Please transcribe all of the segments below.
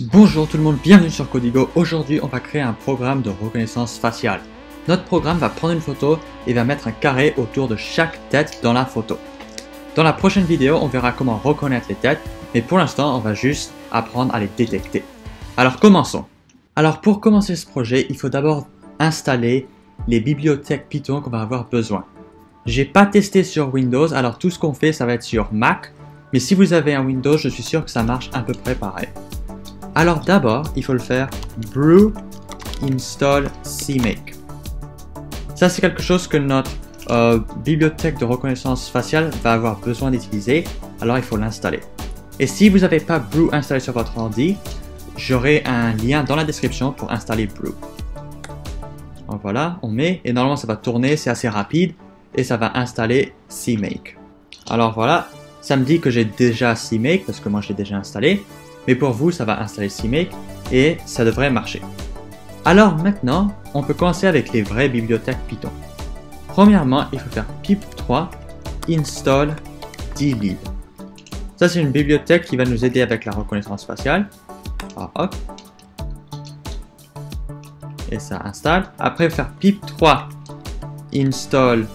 Bonjour tout le monde, bienvenue sur Codigo. Aujourd'hui, on va créer un programme de reconnaissance faciale. Notre programme va prendre une photo et va mettre un carré autour de chaque tête dans la photo. Dans la prochaine vidéo, on verra comment reconnaître les têtes, mais pour l'instant, on va juste apprendre à les détecter. Alors commençons. Alors pour commencer ce projet, il faut d'abord installer les bibliothèques Python qu'on va avoir besoin. J'ai pas testé sur Windows, alors tout ce qu'on fait, ça va être sur Mac, mais si vous avez un Windows, je suis sûr que ça marche à peu près pareil. Alors d'abord, il faut le faire brew install CMake. Ça c'est quelque chose que notre bibliothèque de reconnaissance faciale va avoir besoin d'utiliser, alors il faut l'installer. Et si vous n'avez pas brew installé sur votre ordi, j'aurai un lien dans la description pour installer brew. Alors voilà, on met et normalement ça va tourner, c'est assez rapide et ça va installer CMake. Alors voilà, ça me dit que j'ai déjà CMake parce que moi je l'ai déjà installé. Mais pour vous, ça va installer CMake et ça devrait marcher. Alors maintenant, on peut commencer avec les vraies bibliothèques Python. Premièrement, il faut faire pip3 install dlib. Ça, c'est une bibliothèque qui va nous aider avec la reconnaissance faciale. Alors, hop. Et ça installe. Après, faire pip3 install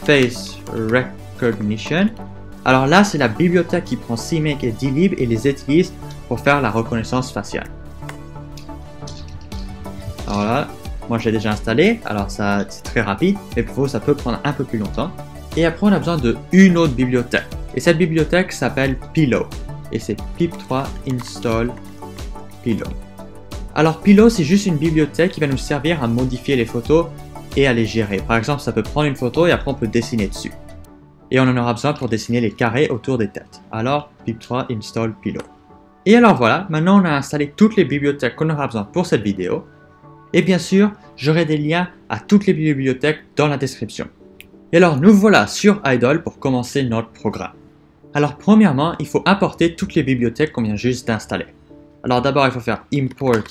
face recognition. Alors là, c'est la bibliothèque qui prend CMake et dlib et les utilise pour faire la reconnaissance faciale. Alors là, moi j'ai déjà installé, alors ça c'est très rapide, mais pour vous ça peut prendre un peu plus longtemps. Et après on a besoin d'une autre bibliothèque. Et cette bibliothèque s'appelle Pillow. Et c'est pip3 install Pillow. Alors Pillow c'est juste une bibliothèque qui va nous servir à modifier les photos et à les gérer. Par exemple, ça peut prendre une photo et après on peut dessiner dessus. Et on en aura besoin pour dessiner les carrés autour des têtes. Alors pip3 install Pillow. Et alors voilà, maintenant on a installé toutes les bibliothèques qu'on aura besoin pour cette vidéo. Et bien sûr, j'aurai des liens à toutes les bibliothèques dans la description. Et alors nous voilà sur Idle pour commencer notre programme. Alors premièrement, il faut importer toutes les bibliothèques qu'on vient juste d'installer. Alors d'abord, il faut faire import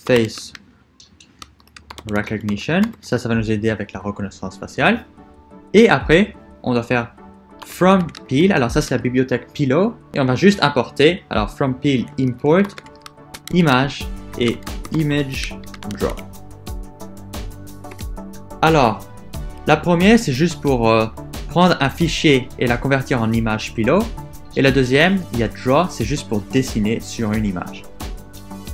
face recognition. Ça va nous aider avec la reconnaissance faciale. Et après, on doit faire from pil, alors ça c'est la bibliothèque Pillow, et on va juste importer, alors from pil import, image et image draw. Alors, la première c'est juste pour prendre un fichier et la convertir en image Pillow, et la deuxième, il y a draw, c'est juste pour dessiner sur une image.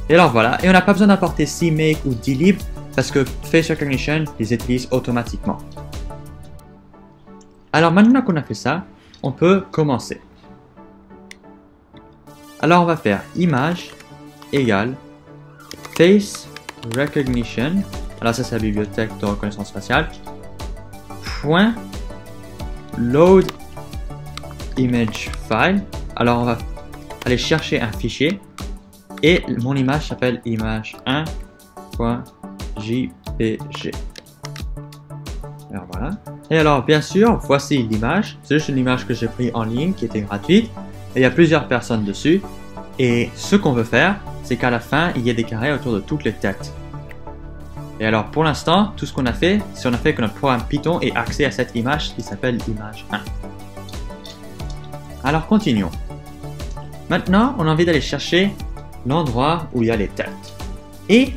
Et alors voilà, et on n'a pas besoin d'importer CMake ou dlib, parce que face recognition les utilise automatiquement. Alors maintenant qu'on a fait ça, on peut commencer. Alors on va faire image égale face recognition. Alors ça c'est la bibliothèque de reconnaissance faciale. Point load image file. Alors on va aller chercher un fichier et mon image s'appelle image1.jpg. Alors voilà. Et alors bien sûr, voici l'image. C'est juste une image que j'ai prise en ligne qui était gratuite. Et il y a plusieurs personnes dessus. Et ce qu'on veut faire, c'est qu'à la fin, il y ait des carrés autour de toutes les têtes. Et alors pour l'instant, tout ce qu'on a fait, c'est qu'on a fait que notre programme Python ait accès à cette image qui s'appelle image 1. Alors continuons. Maintenant, on a envie d'aller chercher l'endroit où il y a les têtes. Et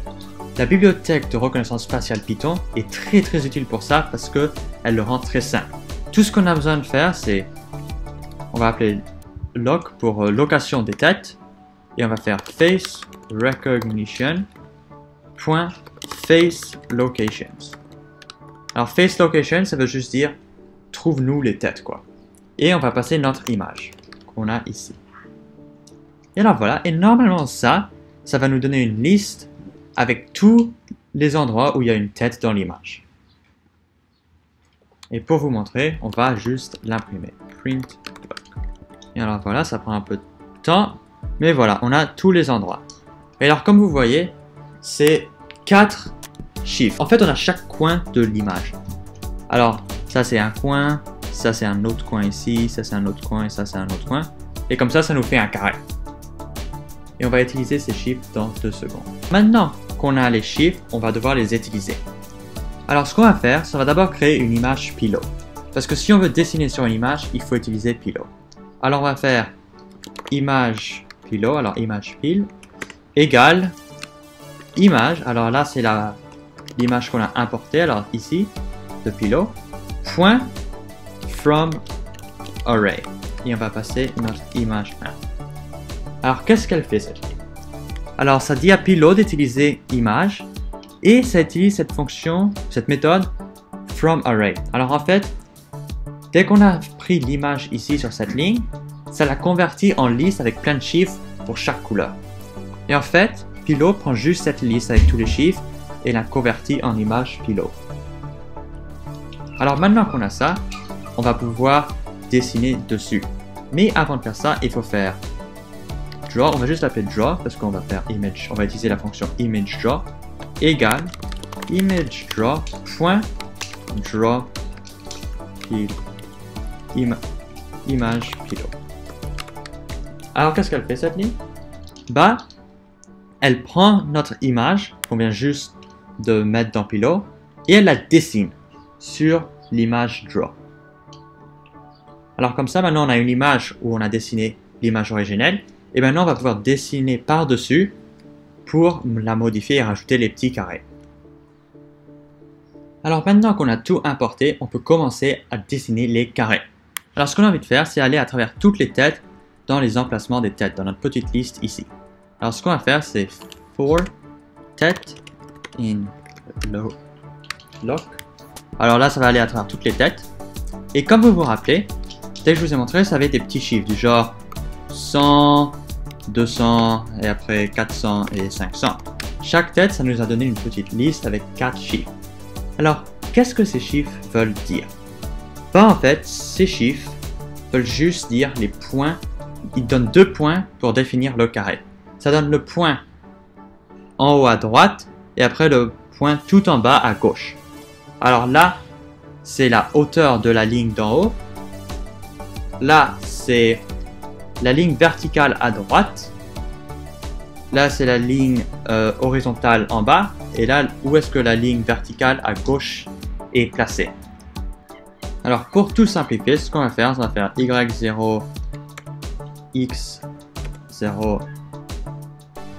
la bibliothèque de reconnaissance faciale Python est très utile pour ça parce qu'elle le rend très simple. Tout ce qu'on a besoin de faire, c'est, on va appeler loc pour location des têtes et on va faire face recognition .face locations. Alors face location, ça veut juste dire trouve-nous les têtes quoi. Et on va passer notre image qu'on a ici. Et alors voilà, et normalement ça va nous donner une liste avec tous les endroits où il y a une tête dans l'image. Et pour vous montrer, on va juste l'imprimer. Print. Et alors voilà, ça prend un peu de temps, mais voilà, on a tous les endroits. Et alors comme vous voyez, c'est 4 chiffres. En fait, on a chaque coin de l'image. Alors, ça c'est un coin, ça c'est un autre coin ici, ça c'est un autre coin et ça c'est un autre coin. Et comme ça nous fait un carré. Et on va utiliser ces chiffres dans 2 secondes. Maintenant qu'on a les chiffres, on va devoir les utiliser. Alors ce qu'on va faire, ça va d'abord créer une image Pillow. Parce que si on veut dessiner sur une image, il faut utiliser Pillow. Alors on va faire image Pillow, alors image pile, égale image. Alors là, c'est l'image qu'on a importée. Alors ici, de Pillow, point from array. Et on va passer notre image 1. Alors, qu'est-ce qu'elle fait cette ligne? Alors, ça dit à Pillow d'utiliser image et ça utilise cette fonction, cette méthode from array. Alors, en fait, dès qu'on a pris l'image ici sur cette ligne, ça la convertit en liste avec plein de chiffres pour chaque couleur. Et en fait, Pillow prend juste cette liste avec tous les chiffres et la convertit en image Pillow. Alors maintenant qu'on a ça, on va pouvoir dessiner dessus. Mais avant de faire ça, il faut faire draw. On va juste l'appeler draw parce qu'on va faire image. On va utiliser la fonction image draw égale image draw point draw image Pillow. Alors qu'est-ce qu'elle fait cette ligne? Bah, elle prend notre image qu'on vient juste de mettre dans Pillow et elle la dessine sur l'image draw. Alors comme ça, maintenant on a une image où on a dessiné l'image originelle et maintenant on va pouvoir dessiner par-dessus pour la modifier et rajouter les petits carrés. Alors maintenant qu'on a tout importé, on peut commencer à dessiner les carrés. Alors ce qu'on a envie de faire, c'est aller à travers toutes les têtes dans les emplacements des têtes, dans notre petite liste ici. Alors ce qu'on va faire, c'est for tête in lock. Alors là, ça va aller à travers toutes les têtes. Et comme vous vous rappelez, dès que je vous ai montré, ça avait des petits chiffres du genre 100, 200 et après 400 et 500. Chaque tête, ça nous a donné une petite liste avec 4 chiffres. Alors, qu'est-ce que ces chiffres veulent dire? Ben, en fait, ces chiffres veulent juste dire les points. Ils donnent 2 points pour définir le carré. Ça donne le point en haut à droite et après le point tout en bas à gauche. Alors là, c'est la hauteur de la ligne d'en haut. Là, c'est la ligne verticale à droite. Là, c'est la ligne horizontale en bas. Et là, où est-ce que la ligne verticale à gauche est placée? Alors, pour tout simplifier, ce qu'on va faire, y0, x0,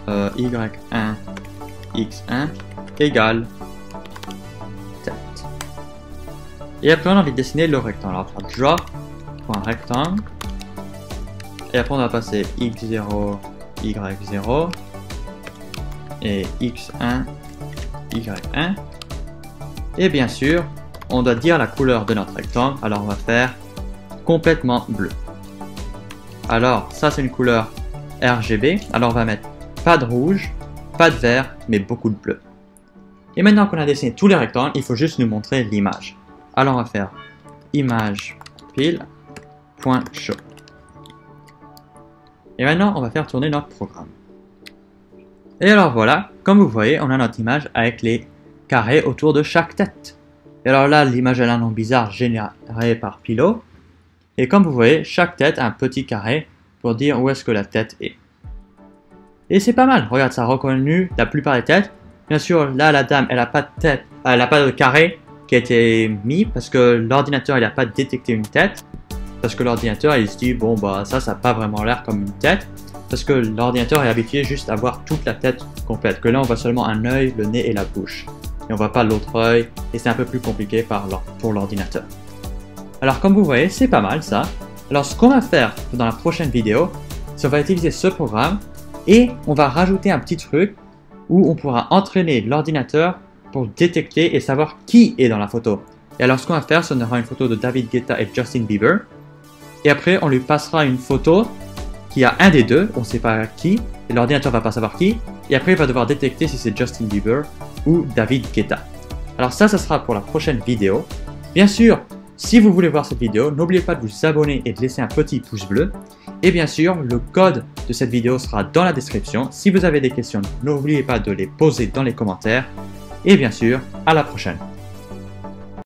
y1, x1 égale tête. Et après, on a envie de dessiner le rectangle. Alors, on va faire draw.rectangle. Et après, on va passer x0, y0 et x1, y1. Et bien sûr, on doit dire la couleur de notre rectangle. Alors, on va faire complètement bleu. Alors, ça, c'est une couleur RGB. Alors, on va mettre pas de rouge, pas de vert, mais beaucoup de bleu. Et maintenant qu'on a dessiné tous les rectangles, il faut juste nous montrer l'image. Alors, on va faire image pile.show. Et maintenant, on va faire tourner notre programme. Et alors voilà, comme vous voyez, on a notre image avec les carrés autour de chaque tête. Et alors là, l'image a un nom bizarre généré par Pillow. Et comme vous voyez, chaque tête a un petit carré pour dire où est-ce que la tête est. Et c'est pas mal, regarde, ça a reconnu la plupart des têtes. Bien sûr, là, la dame, elle n'a pas de tête, elle n'a pas de carré qui a été mis parce que l'ordinateur, il n'a pas détecté une tête. Parce que l'ordinateur, il se dit, bon, bah, ça n'a pas vraiment l'air comme une tête. Parce que l'ordinateur est habitué juste à voir toute la tête complète. Que là, on voit seulement un œil, le nez et la bouche. Et on voit pas l'autre œil. Et c'est un peu plus compliqué pour l'ordinateur. Alors, comme vous voyez, c'est pas mal ça. Alors, ce qu'on va faire dans la prochaine vidéo, c'est qu'on va utiliser ce programme et on va rajouter un petit truc où on pourra entraîner l'ordinateur pour détecter et savoir qui est dans la photo. Et alors, ce qu'on va faire, c'est qu'on aura une photo de David Guetta et Justin Bieber. Et après, on lui passera une photo qui a un des deux, on ne sait pas qui, et l'ordinateur ne va pas savoir qui. Et après, il va devoir détecter si c'est Justin Bieber ou David Guetta. Alors ça sera pour la prochaine vidéo. Bien sûr, si vous voulez voir cette vidéo, n'oubliez pas de vous abonner et de laisser un petit pouce bleu. Et bien sûr, le code de cette vidéo sera dans la description. Si vous avez des questions, n'oubliez pas de les poser dans les commentaires. Et bien sûr, à la prochaine.